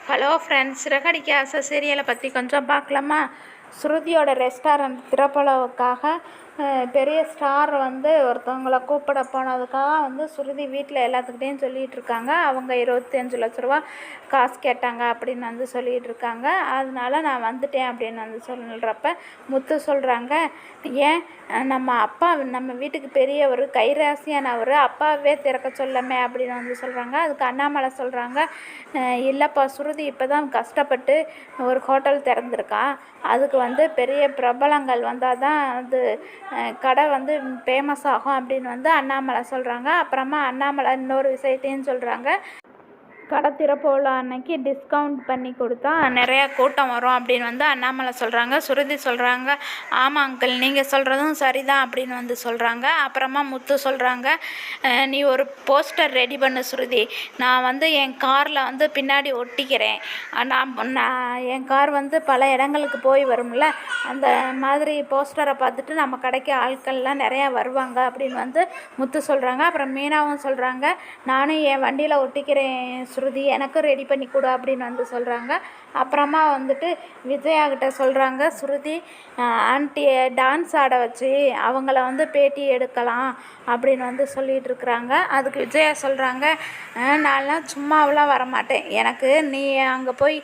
Hello friends, Siragadikka ஆசை சீரியலை பற்றி கொஞ்சம் பார்க்கலாமா? ஸ்ருதியோட ரெஸ்டாரண்ட் திறப்பளவுக்காக பெரிய ஸ்டார் ஒருத்தவங்கள கூப்பிட போனதுக்காக ஸ்ருதி வீட்டில் எல்லாத்துக்கிட்டேயும் சொல்லிகிட்டு இருக்காங்க. அவங்க 25 லட்ச ரூபா காசு கேட்டாங்க அப்படின்னு சொல்லிகிட்டு இருக்காங்க. அதனால நான் வந்துட்டேன் அப்படின்னு சொல்கிறப்ப முத்து சொல்கிறாங்க, ஏன் நம்ம அப்பா நம்ம வீட்டுக்கு பெரியவர், கைராசியானவர், அப்பாவே திறக்க சொல்லமே அப்படின்னு சொல்கிறாங்க. அதுக்கு அண்ணாமலை சொல்கிறாங்க, இல்லைப்பா ஸ்ருதி இப்போ தான் கஷ்டப்பட்டு ஒரு ஹோட்டல் திறந்துருக்கா. அதுக்கு பெரிய பிரபலங்கள் வந்தால் தான் அது கடை ஃபேமஸ் ஆகும் அப்படின்னு அண்ணாமலை சொல்கிறாங்க. அப்புறமா அண்ணாமலை இன்னொரு விஷயத்தையும் சொல்கிறாங்க, கடை திறப்புள்ள அன்னைக்கு டிஸ்கவுண்ட் பண்ணி கொடுத்தா நிறையா கூட்டம் வரும் அப்படின்னு அண்ணாமலை சொல்கிறாங்க. சுருதி சொல்கிறாங்க, ஆமாம் அங்கிள், நீங்கள் சொல்கிறதும் சரிதான் அப்படின்னு சொல்கிறாங்க. அப்புறமா முத்து சொல்கிறாங்க, நீ ஒரு போஸ்டர் ரெடி பண்ணு சுருதி, நான் என் காரில் பின்னாடி ஒட்டிக்கிறேன். நான் என் கார் பல இடங்களுக்கு போய் வரும்ல, அந்த மாதிரி போஸ்டரை பார்த்துட்டு நம்ம கடைக்கு ஆட்கள்லாம் நிறையா வருவாங்க அப்படின்னு முத்து சொல்கிறாங்க. அப்புறம் மீனாவும் சொல்கிறாங்க, நானும் என் வண்டியில் ஒட்டிக்கிறேன் ஸ்ருதி, எனக்கும் ரெடி பண்ணி கொடு அப்படின்னு சொல்கிறாங்க. அப்புறமா விஜயா கிட்ட சொல்கிறாங்க, ஸ்ருதி ஆன்ட்டியை டான்ஸ் ஆட வச்சு அவங்கள பேட்டி எடுக்கலாம் அப்படின்னு சொல்லிகிட்டு இருக்கிறாங்க. அதுக்கு விஜயா சொல்கிறாங்க, நான்லாம் சும்மாவெலாம் வரமாட்டேன், எனக்கு நீ அங்கே போய்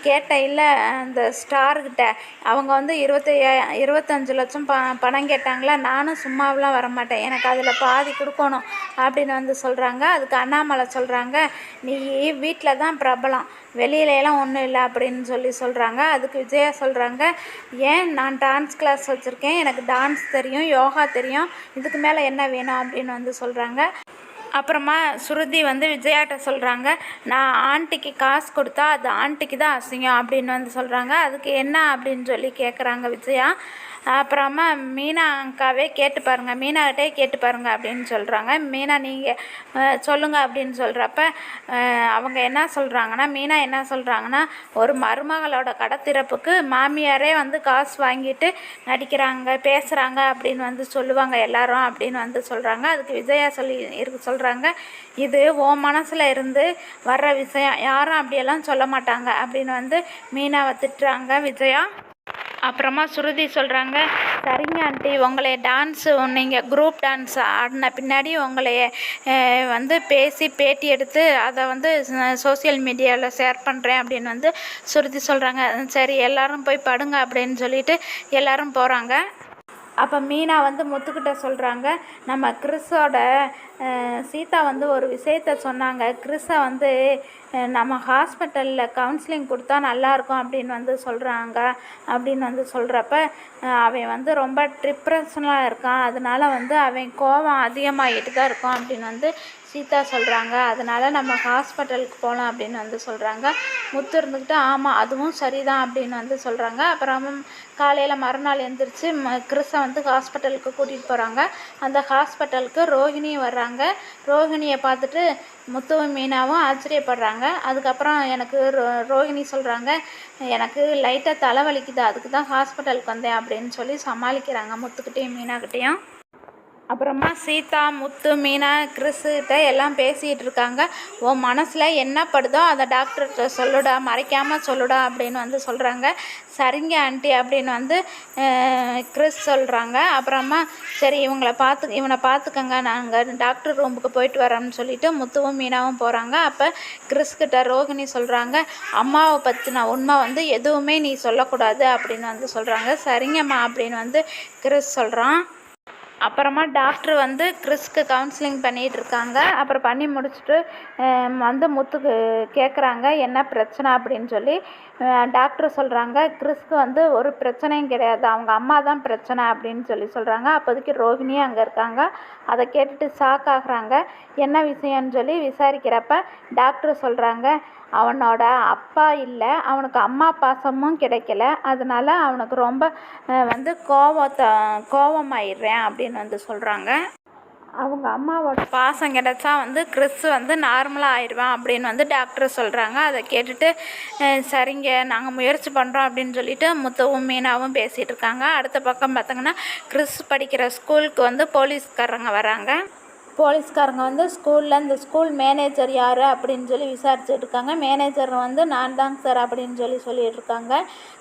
கேட்ட இல்லை அந்த ஸ்டார்கிட்ட, அவங்க 25 லட்சம் பணம் கேட்டாங்களா, நானும் சும்மாவெலாம் வரமாட்டேன், எனக்கு அதில் பாதி கொடுக்கணும் அப்படின்னு சொல்கிறாங்க. அதுக்கு அண்ணாமலை சொல்கிறாங்க, நீ வீட்டில் தான் பிரபலம், வெளியிலலாம் ஒன்றும் இல்லை அப்படின்னு சொல்கிறாங்க. அதுக்கு விஜயா சொல்கிறாங்க, ஏன் நான் டான்ஸ் கிளாஸ் வச்சுருக்கேன், எனக்கு டான்ஸ் தெரியும், யோகா தெரியும், இதுக்கு மேலே என்ன வேணும் அப்படின்னு சொல்கிறாங்க. அப்புறமா ஸ்ருதி விஜயாட்ட சொல்கிறாங்க, நான் ஆண்டிக்கு காசு கொடுத்தா அது ஆண்டிக்கு தான் அசிங்கம் அப்படின்னு சொல்கிறாங்க. அதுக்கு என்ன அப்படின்னு கேட்குறாங்க விஜயா. அப்புறமா மீனா அக்காவே கேட்டு பாருங்கள், மீனாகிட்டே கேட்டு பாருங்கள் அப்படின்னு சொல்கிறாங்க. மீனா நீங்கள் சொல்லுங்கள் அப்படின்னு சொல்கிறப்ப அவங்க என்ன சொல்கிறாங்கன்னா, மீனா என்ன சொல்கிறாங்கன்னா, ஒரு மருமகளோட கடை திறப்புக்கு மாமியாரே காசு வாங்கிட்டு நடிக்கிறாங்க, பேசுகிறாங்க அப்படின்னு சொல்லுவாங்க எல்லாரும் அப்படின்னு சொல்கிறாங்க. அதுக்கு விஜயா சொல்கிறாங்க, இது உன் மனசில் இருந்து வர்ற விஷயம், யாரும் அப்படியெல்லாம் சொல்ல மாட்டாங்க அப்படின்னு மீனாவை திட்டுறாங்க விஜயா. அப்புறமா ஸ்ருதி சொல்கிறாங்க, சரிங்க ஆண்டி, உங்களைய டான்ஸு நீங்கள் குரூப் டான்ஸ் ஆடின பின்னாடி உங்களைய பேசி பேட்டி எடுத்து அதை சோசியல் மீடியாவில் ஷேர் பண்ணுறேன் அப்படின்னு ஸ்ருதி சொல்கிறாங்க. சரி எல்லோரும் போய் படுங்க அப்படின்னு சொல்லிட்டு எல்லோரும் போகிறாங்க. அப்போ மீனா முத்துக்கிட்ட சொல்கிறாங்க, நம்ம கிறிஸோட சீதா ஒரு விஷயத்த சொன்னாங்க, கிறிஸை நம்ம ஹாஸ்பிட்டலில் கவுன்சிலிங் கொடுத்தா நல்லாயிருக்கும் அப்படின்னு சொல்கிறாங்க அப்படின்னு சொல்கிறப்ப அவன் ரொம்ப டிப்ரெஷனாக இருக்கான், அதனால் அவன் கோபம் அதிகமாகிட்டு தான் இருக்கும் அப்படின்னு சீதா சொல்கிறாங்க. அதனால் நம்ம ஹாஸ்பிட்டலுக்கு போகலாம் அப்படின்னு சொல்கிறாங்க. முத்து இருந்துக்கிட்டு ஆமாம் அதுவும் சரிதான் அப்படின்னு சொல்கிறாங்க. அப்புறம் காலையில் மறுநாள் எழுந்திரிச்சு கிறிஸை ஹாஸ்பிட்டலுக்கு கூட்டிகிட்டு போகிறாங்க. அந்த ஹாஸ்பிட்டலுக்கு ரோஹிணியும் வர்றாங்க. ரோஹிணியை பார்த்துட்டு முத்துவும் மீனாவும் ஆச்சரியப்படுறாங்க. அதுக்கப்புறம் எனக்கு ரோஹிணி சொல்கிறாங்க, எனக்கு லைட்டாக தலைவலிக்குது, அதுக்கு தான் ஹாஸ்பிட்டலுக்கு வந்தேன் அப்படின்னு சமாளிக்கிறாங்க முத்துக்கிட்டேயும் மீனாக்கிட்டேயும். அப்புறமா சீதா, முத்து, மீனா, கிறிஸ்கிட்ட எல்லாம் பேசிகிட்டு இருக்காங்க. உன் மனசில் என்ன படுதோ அதை டாக்டர்கிட்ட சொல்லுடா, மறைக்காமல் சொல்லுடா அப்படின்னு சொல்கிறாங்க. சரிங்க ஆண்டி அப்படின்னு கிறிஸ் சொல்கிறாங்க. அப்புறமா சரி இவனை பார்த்துக்கங்க, நாங்கள் டாக்டர் ரூமுக்கு போயிட்டு வரோம்னு சொல்லிவிட்டு முத்துவும் மீனாவும் போகிறாங்க. அப்போ கிறிஸ்கிட்ட ரோஹிணி சொல்கிறாங்க, அம்மாவை பற்றின உண்மை எதுவுமே நீ சொல்லக்கூடாது அப்படின்னு சொல்கிறாங்க. சரிங்கம்மா அப்படின்னு கிறிஸ் சொல்கிறான். அப்புறமா டாக்டர் கிறிஸ்க்கு கவுன்சிலிங் பண்ணிகிட்டு இருக்காங்க. அப்புறம் பண்ணி முடிச்சுட்டு முத்துக்கு கேட்குறாங்க என்ன பிரச்சனை அப்படின்னு டாக்டர் சொல்கிறாங்க, கிறிஸ்க்கு ஒரு பிரச்சனையும் கிடையாது, அவங்க அம்மா தான் பிரச்சனை அப்படின்னு சொல்கிறாங்க. அப்போதைக்கு ரோஹிணியும் அங்கே இருக்காங்க. அதை கேட்டுட்டு ஷாக் ஆகுறாங்க. என்ன விஷயம்னு விசாரிக்கிறப்ப டாக்டர் சொல்கிறாங்க, அவனோட அப்பா இல்லை, அவனுக்கு அம்மா பாசமும் கிடைக்கல, அதனால் அவனுக்கு ரொம்ப கோபமாயிடுறேன் அப்படின்னு சொல்கிறாங்க. அவங்க அம்மாவோட பாசம் கிடைச்சா கிறிஸ் நார்மலாக ஆயிடுவான் அப்படின்னு டாக்டர் சொல்கிறாங்க. அதை கேட்டுட்டு சரிங்க நாங்கள் முயற்சி பண்ணுறோம் அப்படின்னு சொல்லிட்டு முத்துவும் மீனாவும் பேசிகிட்டு இருக்காங்க. அடுத்த பக்கம் பார்த்திங்கன்னா கிறிஸ் படிக்கிற ஸ்கூலுக்கு போலீஸ்காரங்க வராங்க. போலீஸ்காரங்க வந்து இந்த ஸ்கூல் மேனேஜர் யார் அப்படின்னு சொல்லி விசாரிச்சுட்டு இருக்காங்க. மேனேஜர் வந்து நான் தாங்க சார் அப்படின்னு சொல்லிட்டு இருக்காங்க.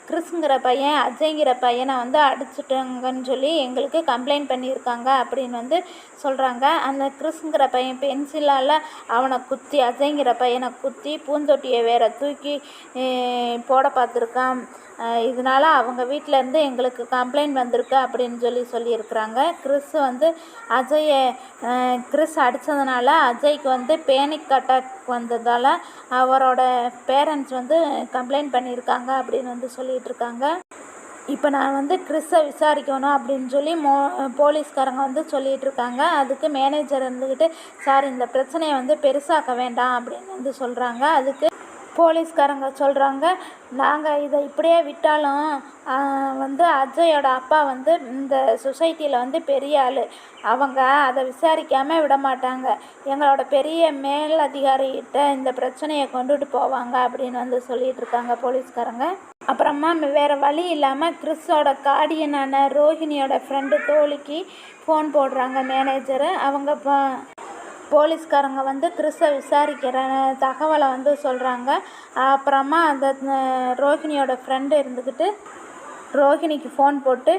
கிறிஸ்ங்கிற பையன் அஜய்ங்கிற பையனை வந்து அடிச்சுட்டாங்கன்னு சொல்லி எங்களுக்கு கம்ப்ளைண்ட் பண்ணியிருக்காங்க அப்படின்னு வந்து சொல்கிறாங்க. அந்த கிறிஸ்ங்கிற பையன் பென்சிலால் அவனை குத்தி, அஜய்ங்கிற பையனை குத்தி பூந்தொட்டியை வேற தூக்கி போட பார்த்துருக்கான். இதனால் அவங்க வீட்டிலேருந்து எங்களுக்கு கம்ப்ளைண்ட் வந்திருக்கு அப்படின்னு சொல்லியிருக்கிறாங்க. கிறிஸ் அடித்ததுனால அஜய்க்கு வந்து பேனிக் அட்டாக் வந்ததால் அவரோட பேரண்ட்ஸ் வந்து கம்ப்ளைண்ட் பண்ணியிருக்காங்க அப்படின்னு வந்து சொல்லிகிட்டு இருக்காங்க. இப்போ நான் வந்து கிறிஸை விசாரிக்கணும் அப்படின்னு சொல்லி போலீஸ்காரங்க வந்து சொல்லிகிட்டு இருக்காங்க. அதுக்கு மேனேஜர் இருந்துக்கிட்டு, சார் இந்த பிரச்சனையை வந்து பெருசாக்க வேண்டாம் அப்படின்னு வந்து சொல்கிறாங்க. அதுக்கு போலீஸ்காரங்க சொல்கிறாங்க, நாங்கள் இதை இப்படியே விட்டாலும் வந்து அஜயோட அப்பா வந்து இந்த சொசைட்டியில் வந்து பெரிய ஆள், அவங்க அதை விசாரிக்காமல் விட மாட்டாங்க, எங்களோட பெரிய மேல் அதிகாரிகிட்ட இந்த பிரச்சனையை கொண்டுட்டு போவாங்க அப்படின்னு வந்து சொல்லிகிட்டு இருக்காங்க போலீஸ்காரங்க. அப்புறமா வேறு வழி இல்லாமல் கிறிஸோட கார்டியனான ரோஹிணியோட ஃப்ரெண்டு தோழிக்கு ஃபோன் போடுறாங்க மேனேஜரு. அவங்க போலீஸ்காரங்க வந்து கிறிஸை விசாரிக்கிற தகவலை வந்து சொல்கிறாங்க. அப்புறமா அந்த ரோஹிணியோட ஃப்ரெண்டு இருந்துக்கிட்டு ரோஹிணிக்கு ஃபோன் போட்டு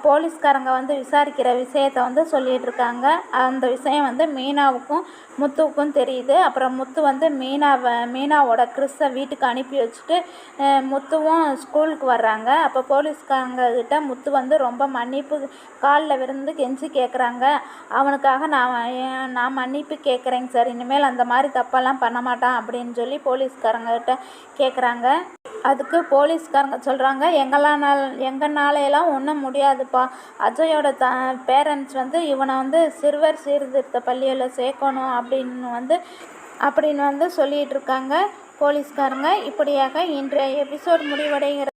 போலீஸ்காரங்க வந்து விசாரிக்கிற விஷயத்தை வந்து சொல்லிகிட்டு இருக்காங்க. அந்த விஷயம் வந்து மீனாவுக்கும் முத்துவுக்கும் தெரியுது. அப்புறம் முத்து வந்து மீனாவோட கிறிஸை வீட்டுக்கு அனுப்பி வச்சுட்டு முத்துவும் ஸ்கூலுக்கு வர்றாங்க. அப்போ போலீஸ்காரங்கக்கிட்ட முத்து வந்து ரொம்ப மன்னிப்பு காலில் விழுந்து கெஞ்சி கேட்குறாங்க. அவனுக்காக நான் மன்னிப்பு கேட்குறேங்க சார், இனிமேல் அந்த மாதிரி தப்பெல்லாம் பண்ண மாட்டான் அப்படின்னு சொல்லி போலீஸ்காரங்கக்கிட்ட கேட்குறாங்க. அதுக்கு போலீஸ்காரங்க சொல்கிறாங்க, எங்களாலையெல்லாம் ஒன்றும் முடியாதுப்பா, அஜயோட பேரண்ட்ஸ் வந்து இவனை வந்து சிறுவர் சீர்திருத்த பள்ளியில் சேர்க்கணும் அப்படின்னு வந்து சொல்லிகிட்டு இருக்காங்க போலீஸ்காரங்க. இப்படியாக இன்றைய எபிசோட் முடிவடைகிறது.